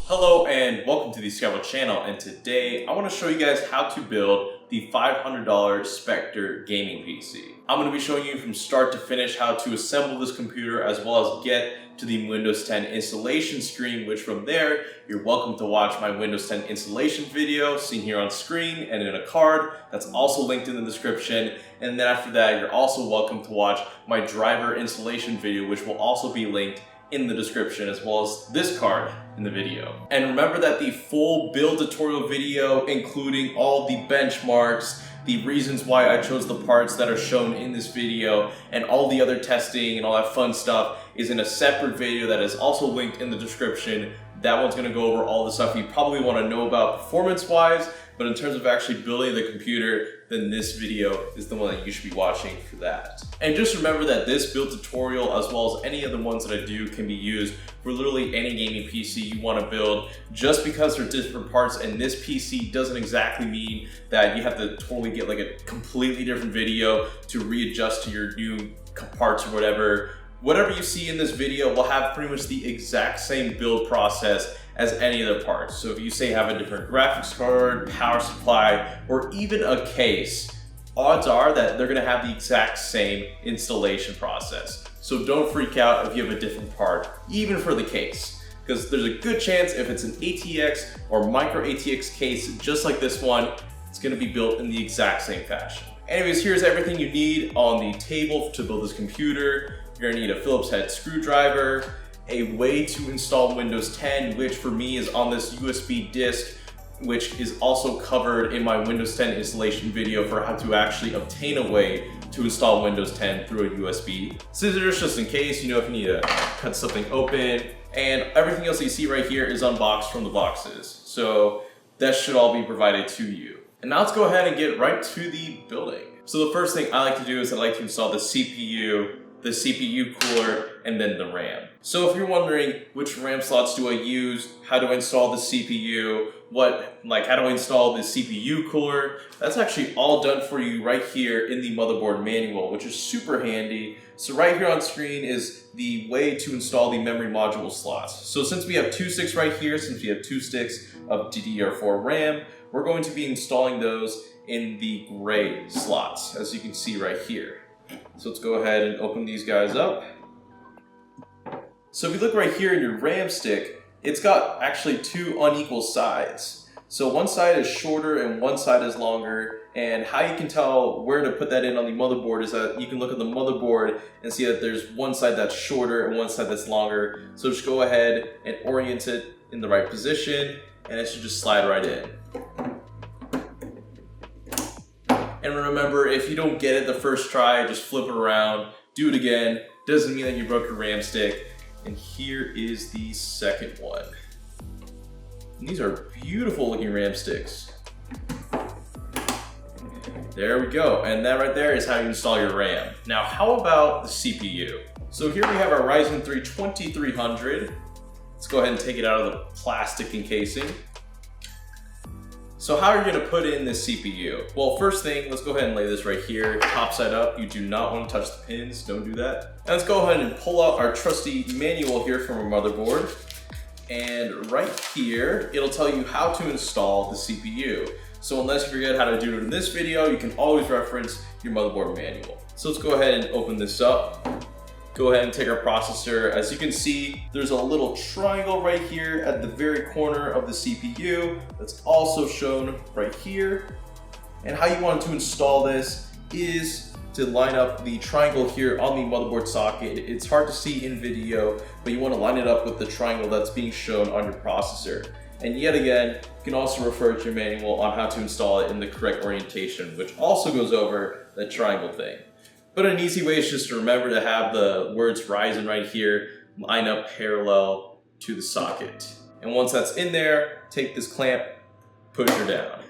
Hello and welcome to the Scrabble channel, and today I want to show you guys how to build the $500 Spectre gaming PC. I'm going to be showing you from start to finish how to assemble this computer as well as get to the Windows 10 installation screen, which from there you're welcome to watch my Windows 10 installation video seen here on screen and in a card that's also linked in the description. And then after that you're also welcome to watch my driver installation video, which will also be linked in the description, as well as this card in the video. And remember that the full build tutorial video, including all the benchmarks, the reasons why I chose the parts that are shown in this video, and all the other testing and all that fun stuff is in a separate video that is also linked in the description. That one's gonna go over all the stuff you probably wanna know about performance-wise, but in terms of actually building the computer, then this video is the one that you should be watching for that. And just remember that this build tutorial, as well as any other ones that I do, can be used for literally any gaming PC you want to build. Just because they're different parts in this PC doesn't exactly mean that you have to totally get like a completely different video to readjust to your new parts or whatever. Whatever you see in this video will have pretty much the exact same build process as any other parts. So if you say have a different graphics card, power supply, or even a case, odds are that they're gonna have the exact same installation process. So don't freak out if you have a different part, even for the case, because there's a good chance if it's an ATX or micro ATX case, just like this one, it's gonna be built in the exact same fashion. Anyways, here's everything you need on the table to build this computer. You're gonna need a Phillips head screwdriver, a way to install Windows 10, which for me is on this USB disk, which is also covered in my Windows 10 installation video for how to actually obtain a way to install Windows 10 through a USB. Scissors, just in case, you know, if you need to cut something open, and everything else that you see right here is unboxed from the boxes. So that should all be provided to you. And now let's go ahead and get right to the building. So the first thing I like to do is I like to install the CPU cooler, and then the RAM. So if you're wondering which RAM slots do I use, how do I install the CPU, how do I install the CPU cooler, that's actually all done for you right here in the motherboard manual, which is super handy. So right here on screen is the way to install the memory module slots. So since we have two sticks right here, since we have 2 sticks of DDR4 RAM, we're going to be installing those in the gray slots, as you can see right here. So let's go ahead and open these guys up. So if you look right here in your RAM stick, it's got actually 2 unequal sides. So one side is shorter and one side is longer. And how you can tell where to put that in on the motherboard is that you can look at the motherboard and see that there's one side that's shorter and one side that's longer. So just go ahead and orient it in the right position, and it should just slide right in. And remember, if you don't get it the first try, just flip it around, do it again. Doesn't mean that you broke your RAM stick. And here is the second one. And these are beautiful looking RAM sticks. There we go. And that right there is how you install your RAM. Now, how about the CPU? So here we have our Ryzen 3 2300. Let's go ahead and take it out of the plastic encasing. So how are you gonna put in this CPU? Well, first thing, let's go ahead and lay this right here, top side up. You do not want to touch the pins, don't do that. And let's go ahead and pull out our trusty manual here from our motherboard. And right here, it'll tell you how to install the CPU. So unless you forget how to do it in this video, you can always reference your motherboard manual. So let's go ahead and open this up. Go ahead and take our processor. As you can see, there's a little triangle right here at the very corner of the CPU that's also shown right here. And how you want to install this is to line up the triangle here on the motherboard socket. It's hard to see in video, but you want to line it up with the triangle that's being shown on your processor. And yet again, you can also refer to your manual on how to install it in the correct orientation, which also goes over the triangle thing. But an easy way is just to remember to have the words Ryzen right here line up parallel to the socket. And once that's in there, take this clamp, push her down.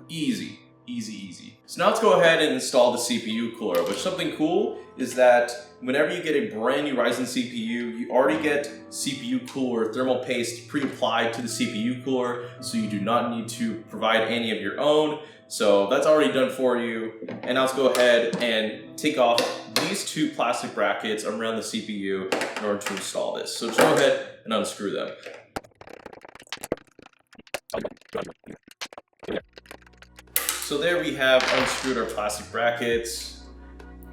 Easy, easy, easy. So now let's go ahead and install the CPU cooler, which something cool is that whenever you get a brand new Ryzen CPU, you already get CPU cooler thermal paste pre-applied to the CPU cooler, so you do not need to provide any of your own. So that's already done for you. And now let's go ahead and take off these 2 plastic brackets around the CPU in order to install this. So just go ahead and unscrew them. So there we have unscrewed our plastic brackets.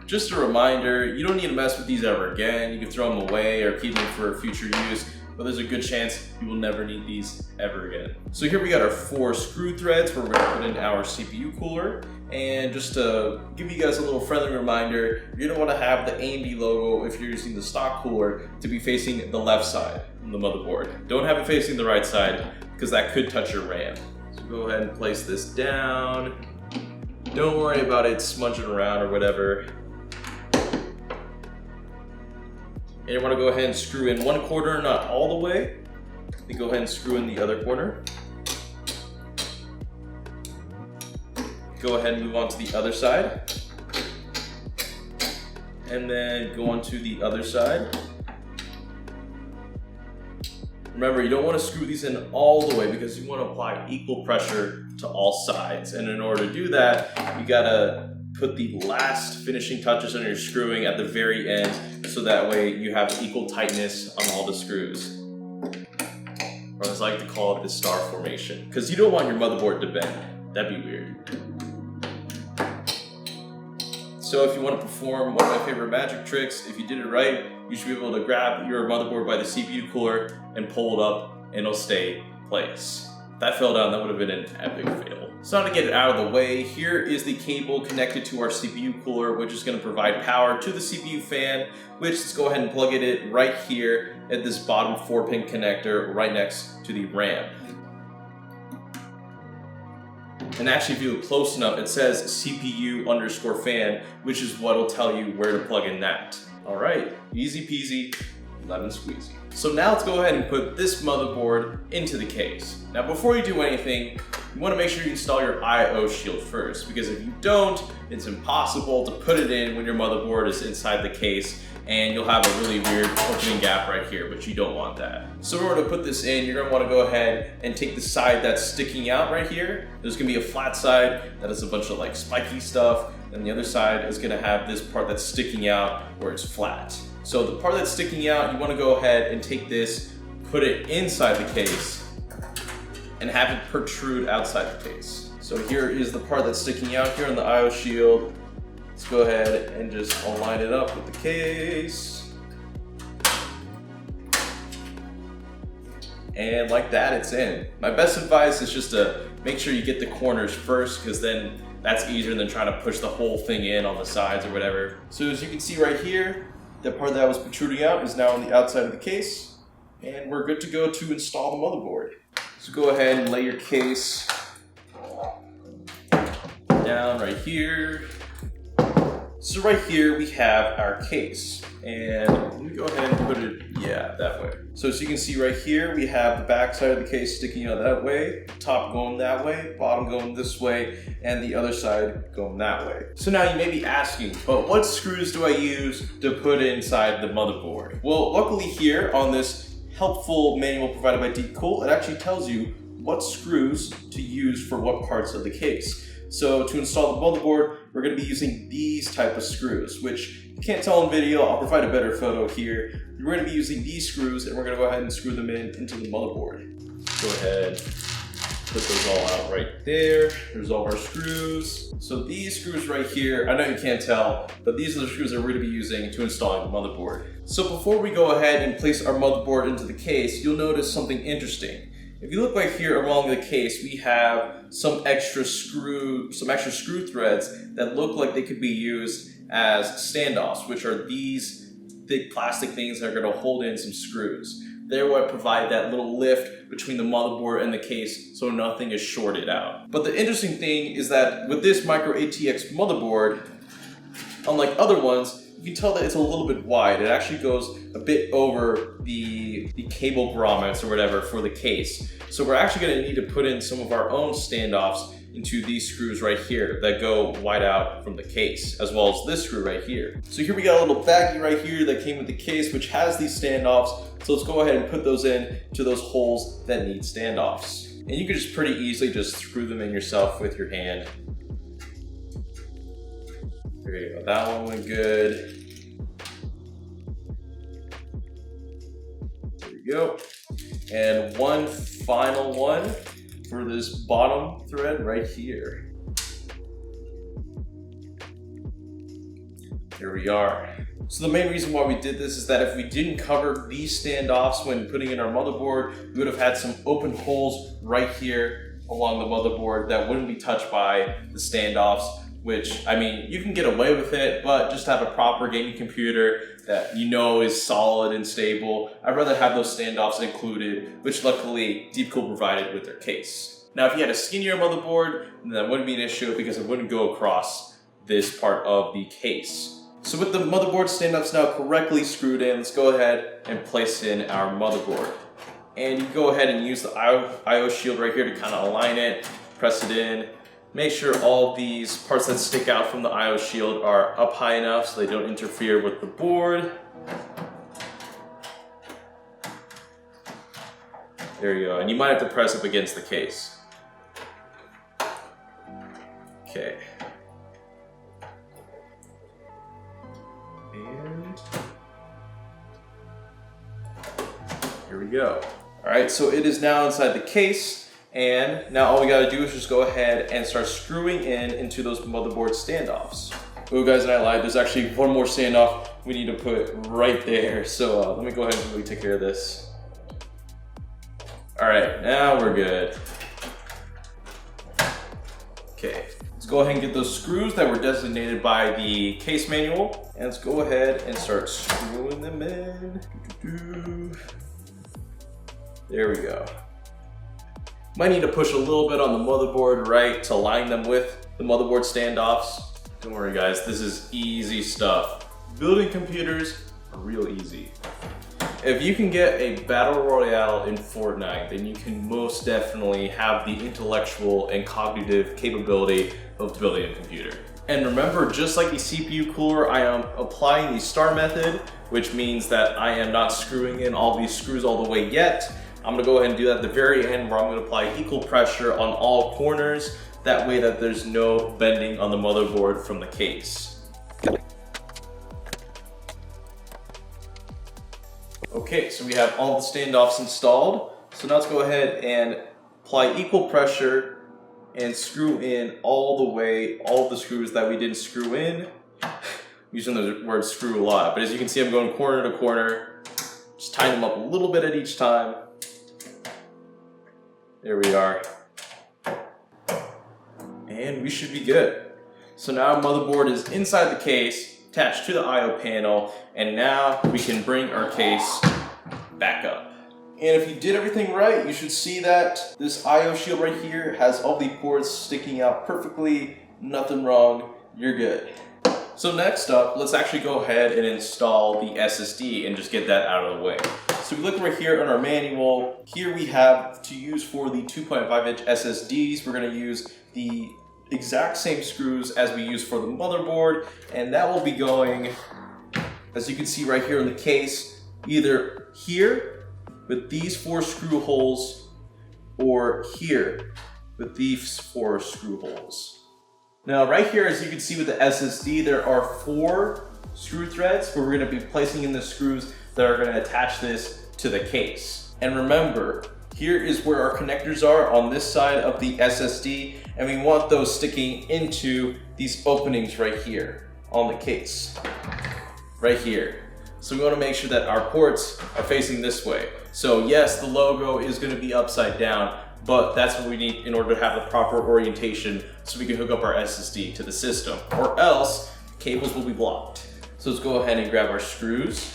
Just a reminder, you don't need to mess with these ever again. You can throw them away or keep them for future use, but there's a good chance you will never need these ever again. So here we got our 4 screw threads where we're gonna put in our CPU cooler. And just to give you guys a little friendly reminder, you're gonna wanna have the AMD logo, if you're using the stock cooler, to be facing the left side of the motherboard. Don't have it facing the right side, because that could touch your RAM. So go ahead and place this down. Don't worry about it smudging around or whatever. And you want to go ahead and screw in one corner, not all the way. Then go ahead and screw in the other corner. Go ahead and move on to the other side. And then go on to the other side. Remember, you don't want to screw these in all the way because you want to apply equal pressure to all sides. And in order to do that, you gotta put the last finishing touches on your screwing at the very end, so that way you have equal tightness on all the screws. Or as I like to call it, the star formation. Because you don't want your motherboard to bend. That'd be weird. So if you want to perform one of my favorite magic tricks, if you did it right, you should be able to grab your motherboard by the CPU cooler and pull it up and it'll stay in place. If that fell down, that would have been an epic fail. So now to get it out of the way, here is the cable connected to our CPU cooler, which is going to provide power to the CPU fan, which let's go ahead and plug it in right here at this bottom 4-pin connector right next to the RAM. And actually, if you look close enough, it says CPU_fan, which is what will tell you where to plug in that. All right, easy peasy, lemon squeezy. So now let's go ahead and put this motherboard into the case. Now before you do anything, you want to make sure you install your I/O shield first, because if you don't, it's impossible to put it in when your motherboard is inside the case, and you'll have a really weird opening gap right here, but you don't want that. So in order to put this in, you're going to want to go ahead and take the side that's sticking out right here. There's going to be a flat side that has a bunch of like spiky stuff, and the other side is going to have this part that's sticking out where it's flat. So the part that's sticking out, you want to go ahead and take this, put it inside the case, and have it protrude outside the case. So here is the part that's sticking out here on the I/O shield. Let's go ahead and just align it up with the case. And like that, it's in. My best advice is just to make sure you get the corners first, because then that's easier than trying to push the whole thing in on the sides or whatever. So as you can see right here, the part that was protruding out is now on the outside of the case, and we're good to go to install the motherboard. So go ahead and lay your case down right here. So right here we have our case, and let me go ahead and put it, yeah, that way. So as you can see right here, we have the back side of the case sticking out that way, top going that way, bottom going this way, and the other side going that way. So now you may be asking, but what screws do I use to put inside the motherboard? Well, luckily here on this helpful manual provided by DeepCool, it actually tells you what screws to use for what parts of the case. So to install the motherboard, we're going to be using these type of screws, which you can't tell in video. I'll provide a better photo here. We're going to be using these screws, and we're going to go ahead and screw them into the motherboard. Go ahead, put those all out right there. There's all our screws. So these screws right here, I know you can't tell, but these are the screws that we're going to be using to install the motherboard. So before we go ahead and place our motherboard into the case, you'll notice something interesting. If you look right here along the case, we have some extra screw threads that look like they could be used as standoffs, which are these thick plastic things that are going to hold in some screws. They're what provide that little lift between the motherboard and the case so nothing is shorted out. But the interesting thing is that with this micro ATX motherboard, unlike other ones, you can tell that it's a little bit wide. It actually goes a bit over the cable grommets or whatever for the case. So we're actually going to need to put in some of our own standoffs into these screws right here that go wide out from the case, as well as this screw right here. So here we got a little baggie right here that came with the case, which has these standoffs. So let's go ahead and put those in to those holes that need standoffs. And you can just pretty easily just screw them in yourself with your hand. There you go, that one went good. There we go. And one final one for this bottom thread right here. Here we are. So the main reason why we did this is that if we didn't cover these standoffs when putting in our motherboard, we would have had some open holes right here along the motherboard that wouldn't be touched by the standoffs, which, I mean, you can get away with it, but just have a proper gaming computer that you know is solid and stable. I'd rather have those standoffs included, which luckily Deepcool provided with their case. Now, if you had a skinnier motherboard, then that wouldn't be an issue because it wouldn't go across this part of the case. So with the motherboard standoffs now correctly screwed in, let's go ahead and place in our motherboard. And you go ahead and use the IO shield right here to kind of align it, press it in. Make sure all these parts that stick out from the IO shield are up high enough so they don't interfere with the board. There you go, and you might have to press up against the case. Okay. And here we go. All right, so it is now inside the case, and now all we gotta do is just go ahead and start screwing into those motherboard standoffs. Oh, guys, and I lied. There's actually one more standoff we need to put right there. So let me go ahead and really take care of this. All right, now we're good. Okay, let's go ahead and get those screws that were designated by the case manual, and let's go ahead and start screwing them in. There we go. Might need to push a little bit on the motherboard right to line them with the motherboard standoffs. Don't worry, guys, this is easy stuff. Building computers are real easy. If you can get a battle royale in Fortnite, then you can most definitely have the intellectual and cognitive capability of building a computer. And remember, just like the CPU cooler, I am applying the star method, which means that I am not screwing in all these screws all the way yet. I'm gonna go ahead and do that at the very end, where I'm gonna apply equal pressure on all corners. That way that there's no bending on the motherboard from the case. Okay, so we have all the standoffs installed. So now let's go ahead and apply equal pressure and screw in all the way, all of the screws that we didn't screw in. I'm using the word screw a lot, but as you can see, I'm going corner to corner. Just tying them up a little bit at each time. There we are. And we should be good. So now our motherboard is inside the case, attached to the IO panel, and now we can bring our case back up. And if you did everything right, you should see that this IO shield right here has all the ports sticking out perfectly, nothing wrong, you're good. So next up, let's actually go ahead and install the SSD and just get that out of the way. So we look right here on our manual. Here we have to use for the 2.5-inch SSDs. We're gonna use the exact same screws as we use for the motherboard, and that will be going, as you can see right here in the case, either here with these 4 screw holes or here with these 4 screw holes. Now right here, as you can see with the SSD, there are 4 screw threads where we're going to be placing in the screws that are going to attach this to the case. And remember, here is where our connectors are on this side of the SSD, and we want those sticking into these openings right here on the case, right here. So we want to make sure that our ports are facing this way. So yes, the logo is going to be upside down, but that's what we need in order to have the proper orientation so we can hook up our SSD to the system, or else cables will be blocked. So let's go ahead and grab our screws.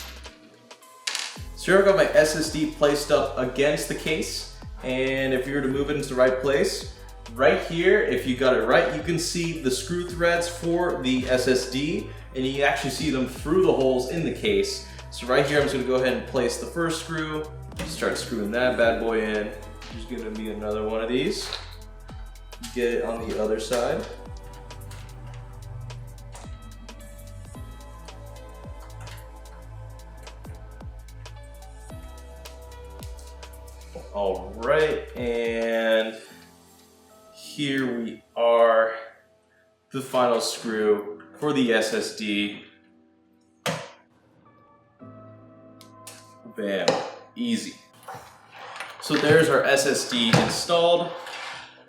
So here I've got my SSD placed up against the case, and if you were to move it into the right place, right here, if you got it right, you can see the screw threads for the SSD, and you can actually see them through the holes in the case. So right here, I'm just gonna go ahead and place the first screw, start screwing that bad boy in. There's gonna be another one of these. Get it on the other side. All right, and here we are, the final screw for the SSD. Bam, easy. So there's our SSD installed.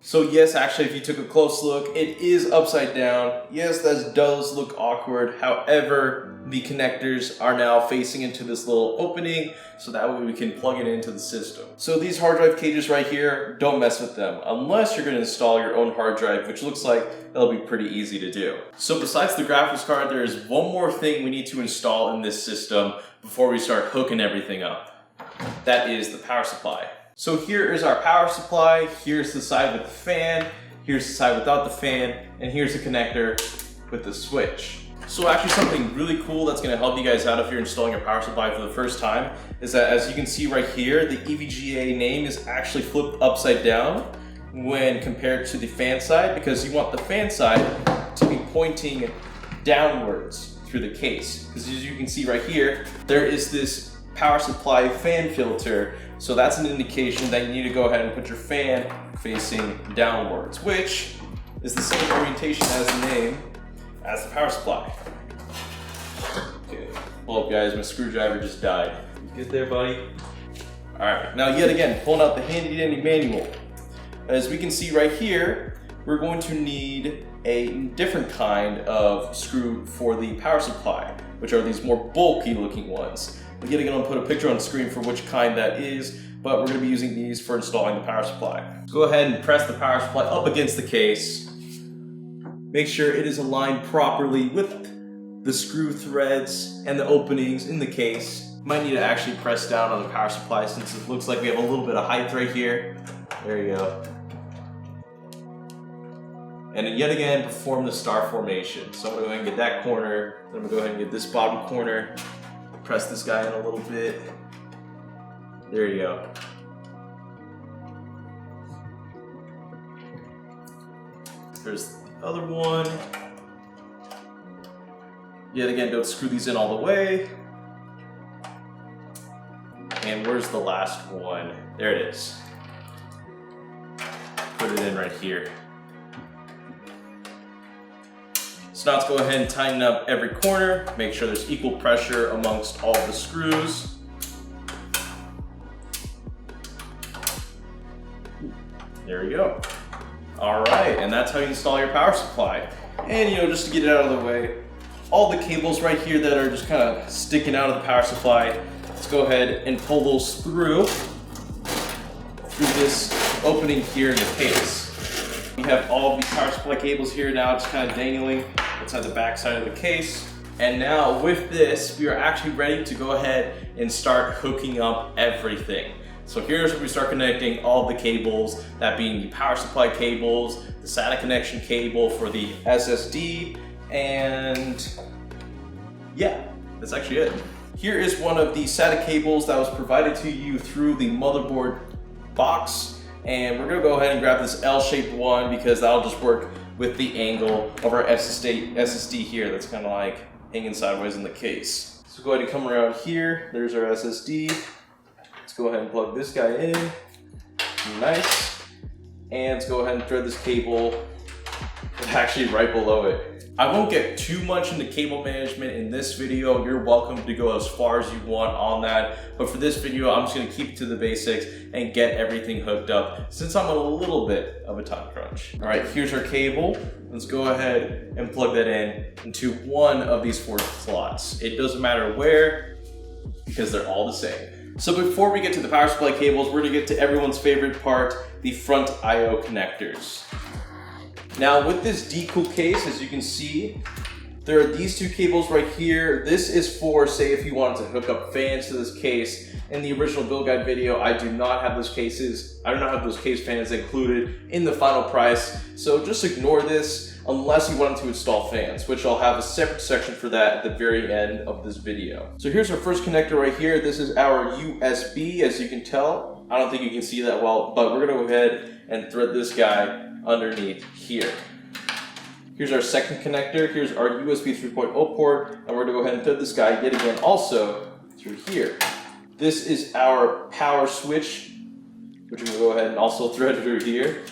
So yes, actually, if you took a close look, it is upside down. Yes, that does look awkward. However, the connectors are now facing into this little opening, so that way we can plug it into the system. So these hard drive cages right here, don't mess with them, unless you're gonna install your own hard drive, which looks like it'll be pretty easy to do. So besides the graphics card, there is one more thing we need to install in this system before we start hooking everything up. That is the power supply. So here is our power supply, here's the side with the fan, here's the side without the fan, and here's the connector with the switch. So actually something really cool that's gonna help you guys out if you're installing a power supply for the first time is that, as you can see right here, the EVGA name is actually flipped upside down when compared to the fan side, because you want the fan side to be pointing downwards through the case. Because as you can see right here, there is this power supply fan filter. So that's an indication that you need to go ahead and put your fan facing downwards, which is the same orientation as the name as the power supply. Okay, hold up guys, my screwdriver just died. You get there, buddy? All right, now yet again, pulling out the handy dandy manual. As we can see right here, we're going to need a different kind of screw for the power supply, which are these more bulky looking ones. Yet again, I'll put a picture on the screen for which kind that is, but we're going to be using these for installing the power supply. Go ahead and press the power supply up against the case. Make sure it is aligned properly with the screw threads and the openings in the case. Might need to actually press down on the power supply since it looks like we have a little bit of height right here. There you go. And then yet again, perform the star formation. So I'm going to go ahead and get that corner, then I'm going to go ahead and get this bottom corner. Press this guy in a little bit. There you go. There's the other one. Yet again, don't screw these in all the way. And where's the last one? There it is. Put it in right here. So now let's go ahead and tighten up every corner, make sure there's equal pressure amongst all the screws. There we go. All right, and that's how you install your power supply. And just to get it out of the way, all the cables right here that are just kind of sticking out of the power supply, let's go ahead and pull those through this opening here in the case. We have all of these power supply cables here now just kind of dangling inside the back side of the case. And now with this, we are actually ready to go ahead and start hooking up everything. So here's where we start connecting all the cables, that being the power supply cables, the SATA connection cable for the SSD, and yeah, that's actually it. Here is one of the SATA cables that was provided to you through the motherboard box. And we're gonna go ahead and grab this L-shaped one because that'll just work with the angle of our SSD here that's kind of like hanging sideways in the case. So go ahead and come around here. There's our SSD. Let's go ahead and plug this guy in. Nice. And let's go ahead and thread this cable actually right below it. I won't get too much into cable management in this video. You're welcome to go as far as you want on that. But for this video, I'm just gonna keep it to the basics and get everything hooked up since I'm on a little bit of a time crunch. All right, here's our cable. Let's go ahead and plug that in into one of these 4 slots. It doesn't matter where because they're all the same. So before we get to the power supply cables, we're gonna get to everyone's favorite part, the front I/O connectors. Now with this decool case, as you can see, there are these 2 cables right here. This is for, say, if you wanted to hook up fans to this case. In the original build guide video, I do not have those cases. I do not have those case fans included in the final price. So just ignore this unless you wanted to install fans, which I'll have a separate section for that at the very end of this video. So here's our first connector right here. This is our USB, as you can tell. I don't think you can see that well, but we're gonna go ahead and thread this guy underneath here. Here's our second connector. Here's our USB 3.0 port, and we're gonna go ahead and thread this guy yet again also through here. This is our power switch, which we're gonna go ahead and also thread through here.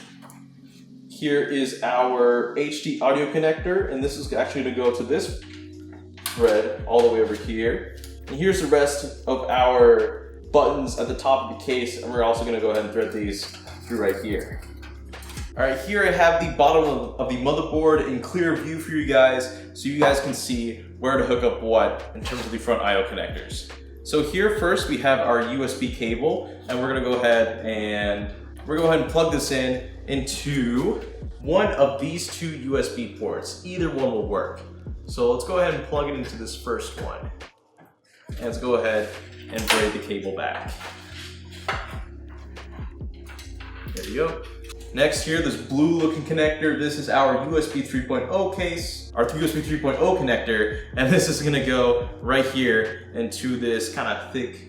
Here is our HD audio connector, and this is actually gonna go to this thread all the way over here. And here's the rest of our buttons at the top of the case, and we're also gonna go ahead and thread these through right here. All right, here I have the bottom of the motherboard in clear view for you guys, so you guys can see where to hook up what in terms of the front I/O connectors. So here first we have our USB cable, and we're gonna go ahead and plug this in into one of these two USB ports. Either one will work. So let's go ahead and plug it into this first one. And let's go ahead and braid the cable back. There you go. Next here, this blue looking connector, this is our USB 3.0 case, our USB 3.0 connector, and this is gonna go right here into this kind of thick,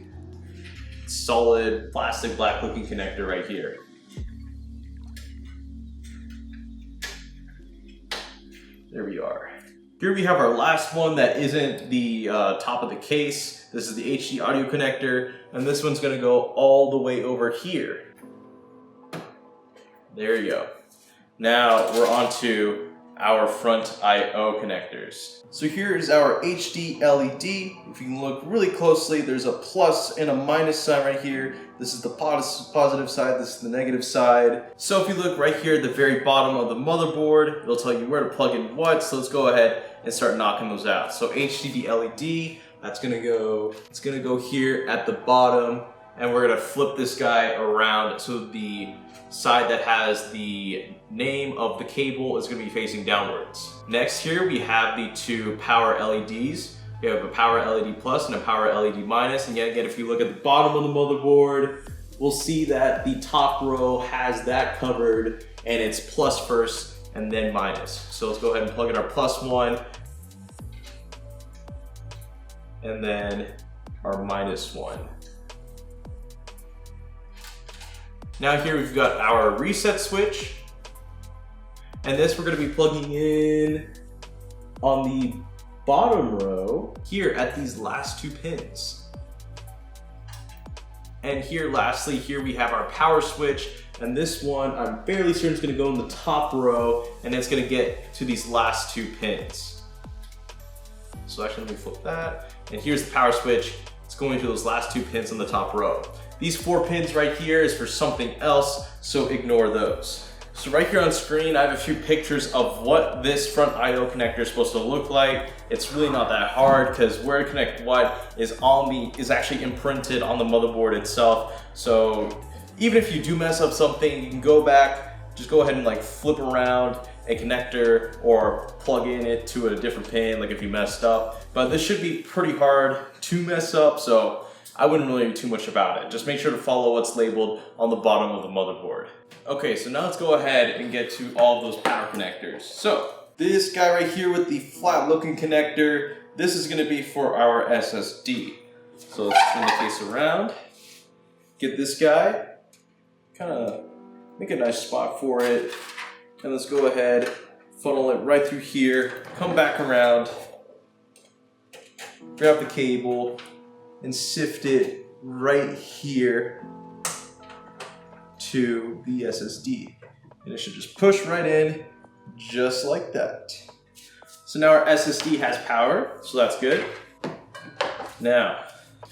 solid, plastic black looking connector right here. There we are. Here we have our last one that isn't the top of the case. This is the HD audio connector, and this one's gonna go all the way over here. There you go. Now we're on to our front I/O connectors. So here is our HD LED. If you can look really closely, there's a plus and a minus sign right here. This is the positive side, this is the negative side. So if you look right here at the very bottom of the motherboard, it'll tell you where to plug in what. So let's go ahead and start knocking those out. So HDD LED, it's gonna go here at the bottom, and we're gonna flip this guy around so the side that has the name of the cable is going to be facing downwards. Next here we have the two power LEDs. We have a power LED plus and a power LED minus, and yet again if you look at the bottom of the motherboard, we'll see that the top row has that covered and it's plus first and then minus. So let's go ahead and plug in our plus one and then our minus one. Now here we've got our reset switch, and this we're going to be plugging in on the bottom row here at these last two pins. And here lastly, here we have our power switch, and this one I'm fairly certain is going to go in the top row, and it's going to get to these last two pins. So actually let me flip that, and here's the power switch. It's going to those last two pins on the top row. These 4 pins right here is for something else, so ignore those. So right here on screen, I have a few pictures of what this front I/O connector is supposed to look like. It's really not that hard because where to connect what is actually imprinted on the motherboard itself. So even if you do mess up something, you can go back, just go ahead and like flip around a connector or plug in it to a different pin, like if you messed up. But this should be pretty hard to mess up, so I wouldn't really do too much about it. Just make sure to follow what's labeled on the bottom of the motherboard. Okay, so now let's go ahead and get to all of those power connectors. So this guy right here with the flat looking connector, this is gonna be for our SSD. So let's turn the case around, get this guy, kind of make a nice spot for it, and let's go ahead, funnel it right through here, come back around, grab the cable, and sift it right here to the SSD. And it should just push right in, just like that. So now our SSD has power, so that's good. Now,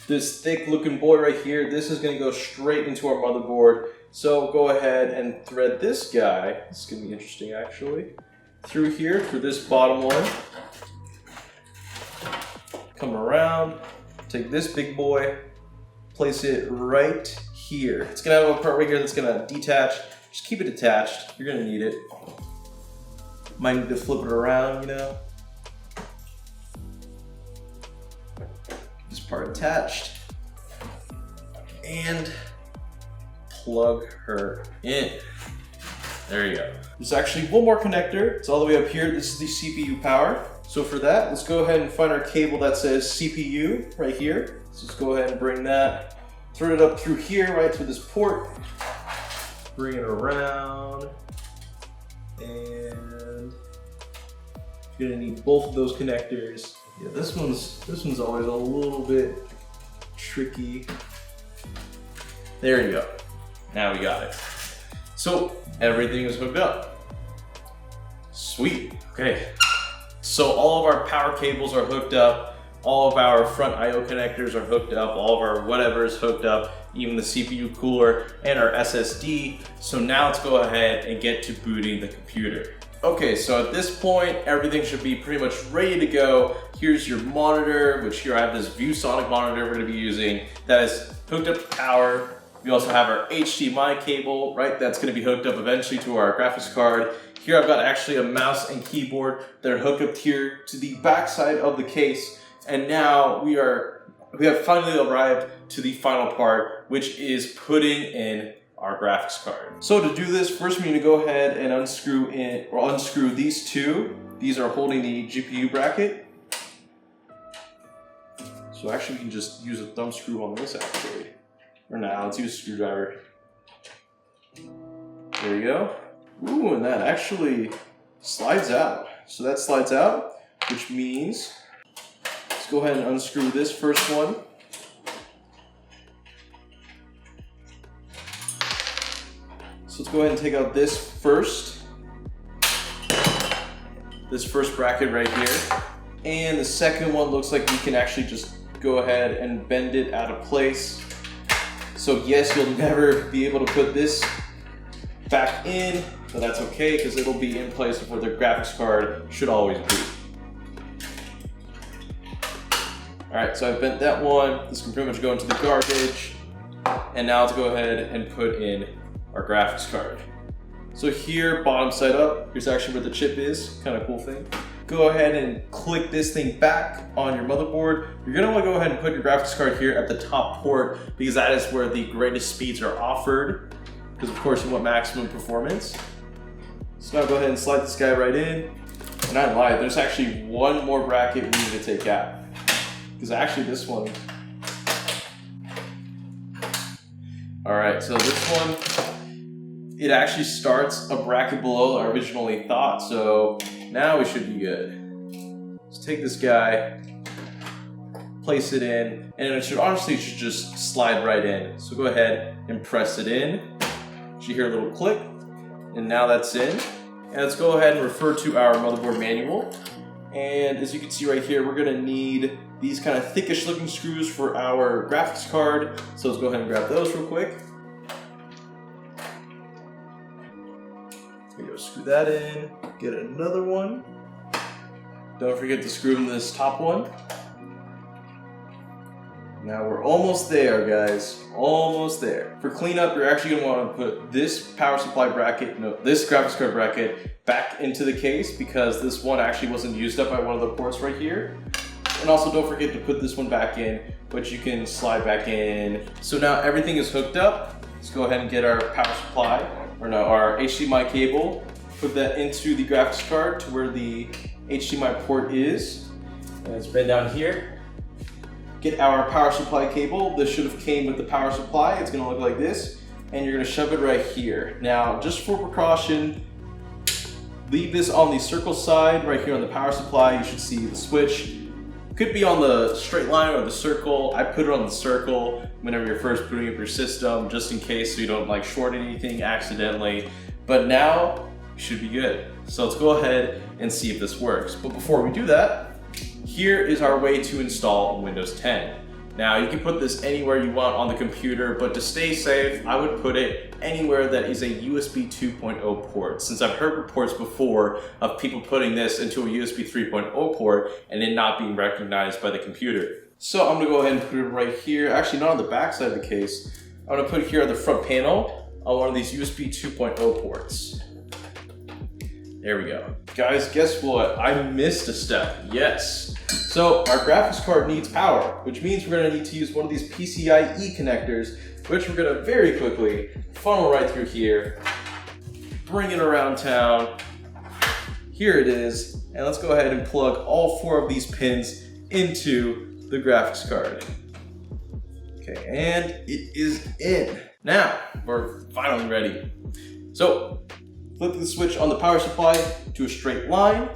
this thick looking boy right here, this is gonna go straight into our motherboard. So go ahead and thread this guy, this is gonna be interesting actually, through here, through this bottom one. Come around, take this big boy, place it right here. It's gonna have a part right here that's gonna detach. Just keep it attached. You're gonna need it. Might need to flip it around, you know. This part attached. And plug her in. There you go. There's actually one more connector. It's all the way up here. This is the CPU power. So for that, let's go ahead and find our cable that says CPU right here. So let's go ahead and bring that, thread it up through here, right through this port. Bring it around. And you're gonna need both of those connectors. Yeah, this one's always a little bit tricky. There you go. Now we got it. So everything is hooked up. Sweet. Okay. So all of our power cables are hooked up. All of our front I/O connectors are hooked up. All of our whatever is hooked up. even the CPU cooler, and our SSD. So now let's go ahead and get to booting the computer. Okay, so at this point, everything should be pretty much ready to go. Here's your monitor, which here I have this ViewSonic monitor we're gonna be using that is hooked up to power. We also have our HDMI cable, right? That's gonna be hooked up eventually to our graphics card. Here I've got actually a mouse and keyboard that are hooked up here to the back side of the case. And now we have finally arrived to the final part, which is putting in our graphics card. So to do this, first we need to go ahead and unscrew these two. These are holding the GPU bracket. So actually we can just use a thumb screw on this actually. Or now, let's use a screwdriver. There we go. Ooh, and that actually slides out. So that slides out, which means, let's go ahead and unscrew this first one. So let's go ahead and take out this first bracket right here. And the second one looks like we can actually just go ahead and bend it out of place. So yes, you'll never be able to put this back in, but that's okay because it'll be in place where the graphics card should always be. All right, so I've bent that one. This can pretty much go into the garbage. And now let's go ahead and put in our graphics card. So here, bottom side up, here's actually where the chip is, kind of cool thing. Go ahead and click this thing back on your motherboard. You're gonna wanna go ahead and put your graphics card here at the top port because that is where the greatest speeds are offered, because of course you want maximum performance. So now go ahead and slide this guy right in. And I lied, there's actually one more bracket we need to take out. Because actually this one, all right, so this one, it actually starts a bracket below I originally thought, so now we should be good. Let's take this guy, place it in, and it should honestly just slide right in. So go ahead and press it in. You should hear a little click, and now that's in. And let's go ahead and refer to our motherboard manual. And as you can see right here, we're gonna need these kind of thickish looking screws for our graphics card. So let's go ahead and grab those real quick. There we go, screw that in, get another one. Don't forget to screw in this top one. Now we're almost there, guys, almost there. For cleanup, you're actually gonna wanna put this power supply bracket, this graphics card bracket back into the case because this one actually wasn't used up by one of the ports right here. And also don't forget to put this one back in, which you can slide back in. So now everything is hooked up. Let's go ahead and get our power supply, our HDMI cable, put that into the graphics card to where the HDMI port is. And it's been down here. Get our power supply cable. This should have came with the power supply. It's gonna look like this. And you're gonna shove it right here. Now, just for precaution, leave this on the circle side, right here on the power supply. You should see the switch. Could be on the straight line or the circle. I put it on the circle whenever you're first booting up your system, just in case so you don't like short anything accidentally. But now, you should be good. So let's go ahead and see if this works. But before we do that, here is our way to install Windows 10. Now you can put this anywhere you want on the computer, but to stay safe, I would put it anywhere that is a USB 2.0 port, since I've heard reports before of people putting this into a USB 3.0 port and it not being recognized by the computer. So I'm gonna go ahead and put it right here, actually not on the back side of the case. I'm gonna put it here on the front panel on one of these USB 2.0 ports. There we go. Guys, guess what? I missed a step, yes. So our graphics card needs power, which means we're gonna need to use one of these PCIe connectors, which we're gonna very quickly funnel right through here, bring it around town. Here it is, and let's go ahead and plug all 4 of these pins into the graphics card. Okay, and it is in. Now, we're finally ready. So, flip the switch on the power supply to a straight line.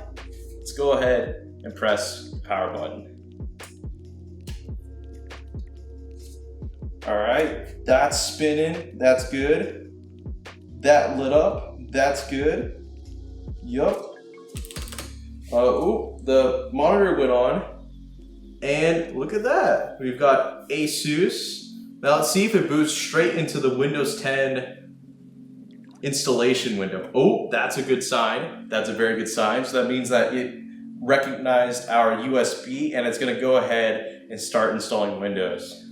Let's go ahead and press the power button. All right, that's spinning, that's good. That lit up, that's good. Yup. Oh, the monitor went on. And look at that. We've got ASUS Now let's see if it boots straight into the Windows 10 installation window. Oh, that's a good sign. That's a very good sign. So that means that it recognized our USB and it's gonna go ahead and start installing Windows.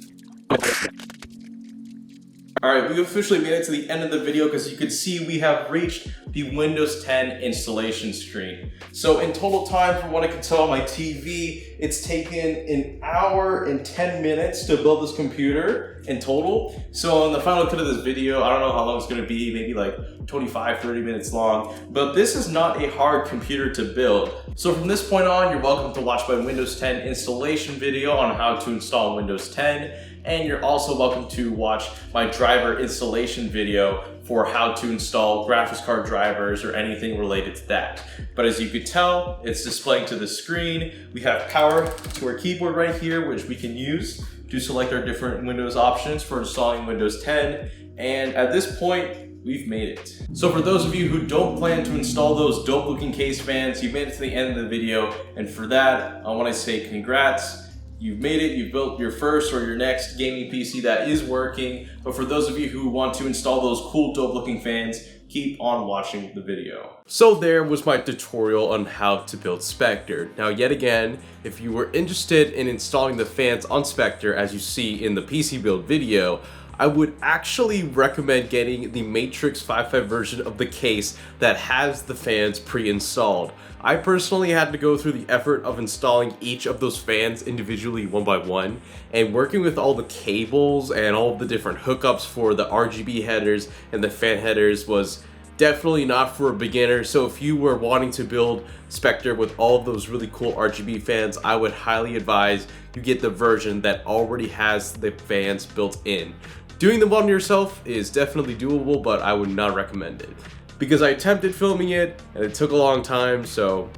Alright, we officially made it to the end of the video because you can see we have reached the Windows 10 installation screen. So in total time, from what I can tell on my TV, it's taken an hour and 10 minutes to build this computer in total. So in the final cut of this video, I don't know how long it's going to be, maybe like 25-30 minutes long, but this is not a hard computer to build. So from this point on, you're welcome to watch my Windows 10 installation video on how to install Windows 10. And you're also welcome to watch my driver installation video for how to install graphics card drivers or anything related to that. But as you could tell, it's displaying to the screen. We have power to our keyboard right here, which we can use to select our different Windows options for installing Windows 10. And at this point, we've made it. So for those of you who don't plan to install those dope looking case fans, you made it to the end of the video. And for that, I want to say congrats. You've made it, you've built your first or your next gaming PC that is working. But for those of you who want to install those cool, dope looking fans, keep on watching the video. So there was my tutorial on how to build Spectre. Now yet again, if you were interested in installing the fans on Spectre as you see in the PC build video, I would actually recommend getting the Matrix 5.5 version of the case that has the fans pre-installed. I personally had to go through the effort of installing each of those fans individually one by one, and working with all the cables and all of the different hookups for the RGB headers and the fan headers was definitely not for a beginner. So if you were wanting to build Spectre with all of those really cool RGB fans, I would highly advise you get the version that already has the fans built in. Doing them on yourself is definitely doable, but I would not recommend it. Because I attempted filming it, and it took a long time, so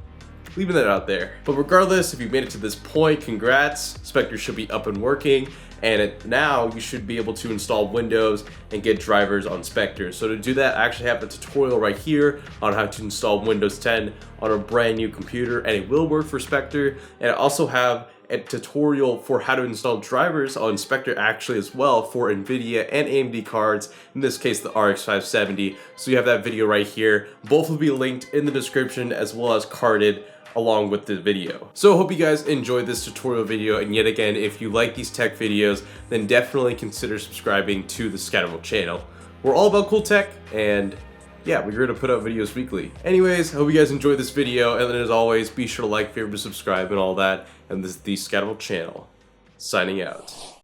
leaving that out there. But regardless, if you made it to this point, congrats. Spectre should be up and working, and now you should be able to install Windows and get drivers on Spectre. So to do that, I actually have a tutorial right here on how to install Windows 10 on a brand new computer, and it will work for Spectre. And I also have a tutorial for how to install drivers on Spectre actually as well for NVIDIA and AMD cards, in this case the RX 570. So you have that video right here. Both will be linked in the description as well as carded along with the video. So I hope you guys enjoyed this tutorial video, and yet again, if you like these tech videos, then definitely consider subscribing to the Scatterable channel. We're all about cool tech, and yeah, we're here to put out videos weekly. Anyways, I hope you guys enjoyed this video, and then as always, be sure to like, favorite, subscribe, and all that. And this is the Scatterable channel, signing out.